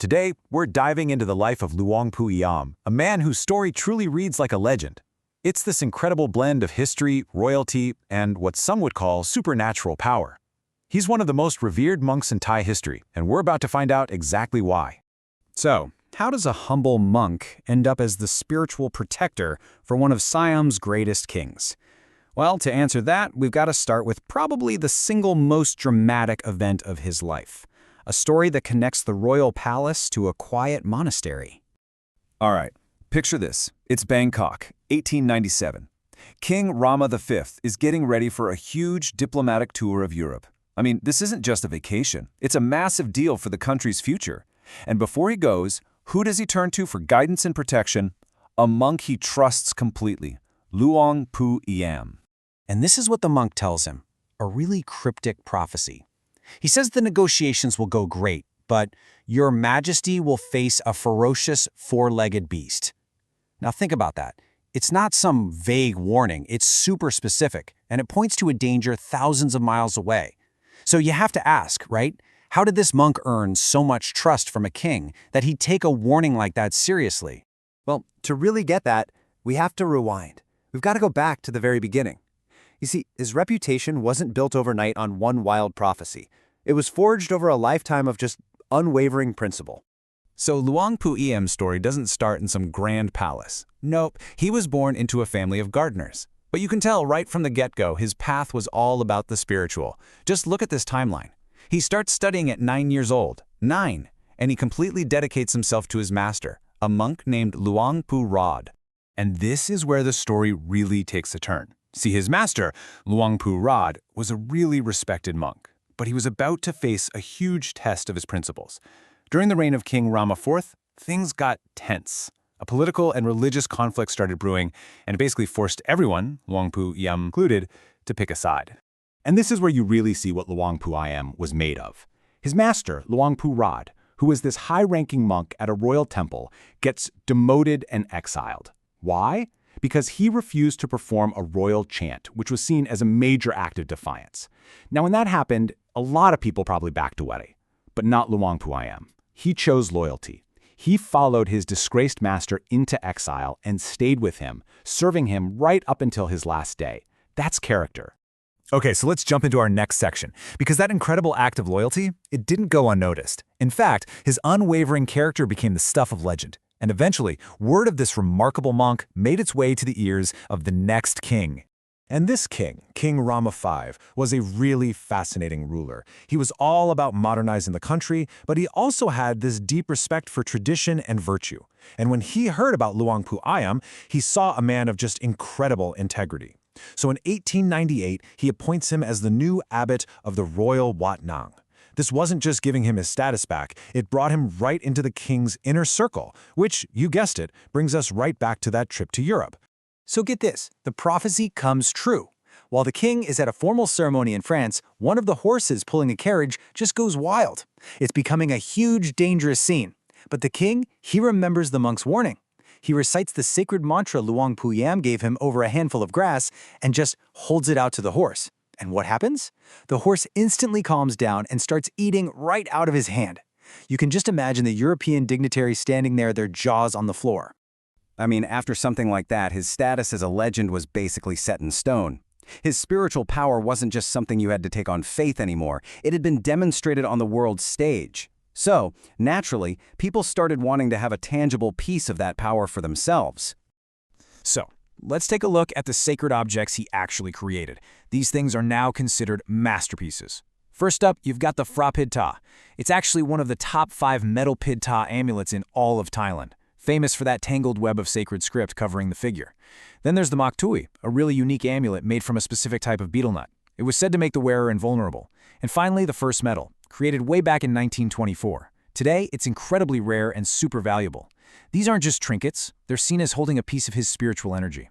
Today, we're diving into the life of Luang Pu Eiam, a man whose story truly reads like a legend. It's this incredible blend of history, royalty, and what some would call supernatural power. He's one of the most revered monks in Thai history, and we're about to find out exactly why. So, how does a humble monk end up as the spiritual protector for one of Siam's greatest kings? Well, to answer that, we've got to start with probably the single most dramatic event of his life. A story that connects the royal palace to a quiet monastery. All right, picture this. It's Bangkok, 1897. King Rama V is getting ready for a huge diplomatic tour of Europe. I mean, this isn't just a vacation. It's a massive deal for the country's future. And before he goes, who does he turn to for guidance and protection? A monk he trusts completely, Luang Pu Eiam. And this is what the monk tells him, a really cryptic prophecy. He says the negotiations will go great, but your majesty will face a ferocious four-legged beast. Now think about that. It's not some vague warning, it's super specific, and it points to a danger thousands of miles away. So you have to ask, right? How did this monk earn so much trust from a king that he'd take a warning like that seriously? Well, to really get that, we have to rewind. We've got to go back to the very beginning. You see, his reputation wasn't built overnight on one wild prophecy. It was forged over a lifetime of just unwavering principle. So Luang Pu Eiam's story doesn't start in some grand palace. Nope, he was born into a family of gardeners. But you can tell right from the get-go his path was all about the spiritual. Just look at this timeline. He starts studying at 9 years old, 9, and he completely dedicates himself to his master, a monk named Luang Pu Rod. And this is where the story really takes a turn. See, his master, Luang Pu Rod, was a really respected monk, but he was about to face a huge test of his principles. During the reign of King Rama IV, things got tense. A political and religious conflict started brewing, and it basically forced everyone, Luang Pu Eiam included, to pick a side. And this is where you really see what Luang Pu Eiam was made of. His master, Luang Pu Rod, who was this high-ranking monk at a royal temple, gets demoted and exiled. Why? Because he refused to perform a royal chant, which was seen as a major act of defiance. Now, when that happened, a lot of people probably backed away, but not Luang Pu Eiam. He chose loyalty. He followed his disgraced master into exile and stayed with him, serving him right up until his last day. That's character. Okay, so let's jump into our next section, because that incredible act of loyalty, it didn't go unnoticed. In fact, his unwavering character became the stuff of legend. And eventually, word of this remarkable monk made its way to the ears of the next king. And this king, King Rama V, was a really fascinating ruler. He was all about modernizing the country, but he also had this deep respect for tradition and virtue. And when he heard about Luang Pu Eiam, he saw a man of just incredible integrity. So in 1898, he appoints him as the new abbot of the royal Wat Nang. This wasn't just giving him his status back, it brought him right into the king's inner circle, which, you guessed it, brings us right back to that trip to Europe. So get this, the prophecy comes true. While the king is at a formal ceremony in France, one of the horses pulling a carriage just goes wild. It's becoming a huge, dangerous scene. But the king, he remembers the monk's warning. He recites the sacred mantra Luang Pu Eiam gave him over a handful of grass and just holds it out to the horse. And what happens? The horse instantly calms down and starts eating right out of his hand. You can just imagine the European dignitaries standing there, their jaws on the floor. I mean, after something like that, his status as a legend was basically set in stone. His spiritual power wasn't just something you had to take on faith anymore. It had been demonstrated on the world stage. So, naturally, people started wanting to have a tangible piece of that power for themselves. So, let's take a look at the sacred objects he actually created. These things are now considered masterpieces. First up, you've got the Phra Phid Ta. It's actually one of the top 5 metal Phid Ta amulets in all of Thailand, famous for that tangled web of sacred script covering the figure. Then there's the Mak Tui, a really unique amulet made from a specific type of betel nut. It was said to make the wearer invulnerable. And finally, the first medal, created way back in 1924. Today, it's incredibly rare and super valuable. These aren't just trinkets, they're seen as holding a piece of his spiritual energy.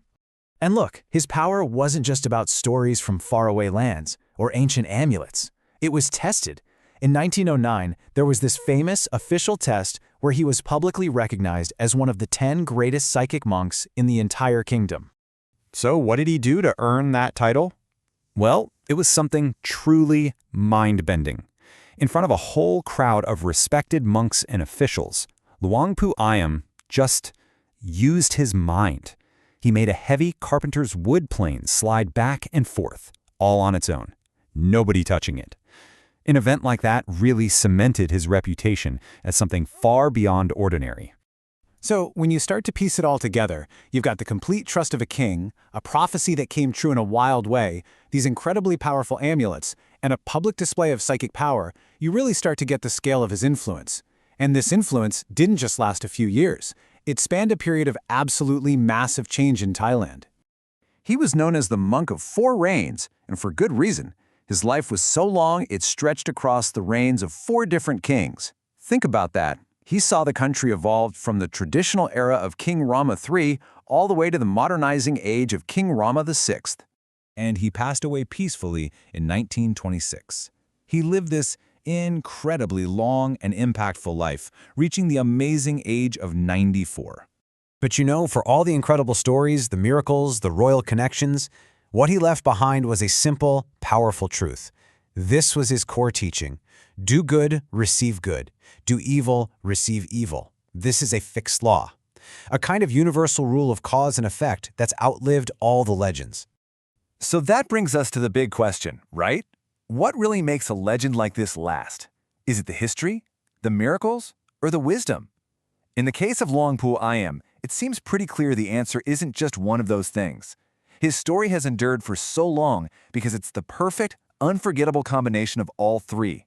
And look, his power wasn't just about stories from faraway lands or ancient amulets. It was tested. In 1909, there was this famous official test where he was publicly recognized as one of the 10 greatest psychic monks in the entire kingdom. So what did he do to earn that title? Well, it was something truly mind-bending. In front of a whole crowd of respected monks and officials, Luang Pu Eiam just used his mind. He made a heavy carpenter's wood plane slide back and forth, all on its own. Nobody touching it. An event like that really cemented his reputation as something far beyond ordinary. So, when you start to piece it all together, you've got the complete trust of a king, a prophecy that came true in a wild way, these incredibly powerful amulets, and a public display of psychic power. You really start to get the scale of his influence. And this influence didn't just last a few years. It spanned a period of absolutely massive change in Thailand. He was known as the monk of 4 reigns, and for good reason. His life was so long it stretched across the reigns of 4 different kings. Think about that. He saw the country evolve from the traditional era of King Rama III all the way to the modernizing age of King Rama VI. And he passed away peacefully in 1926. He lived this incredibly long and impactful life, reaching the amazing age of 94. But you know, for all the incredible stories, the miracles, the royal connections, what he left behind was a simple, powerful truth. This was his core teaching. Do good, receive good. Do evil, receive evil. This is a fixed law. A kind of universal rule of cause and effect that's outlived all the legends. So that brings us to the big question, right? What really makes a legend like this last? Is it the history, the miracles, or the wisdom? In the case of Luang Pu Eiam, it seems pretty clear the answer isn't just one of those things. His story has endured for so long because it's the perfect, unforgettable combination of all 3.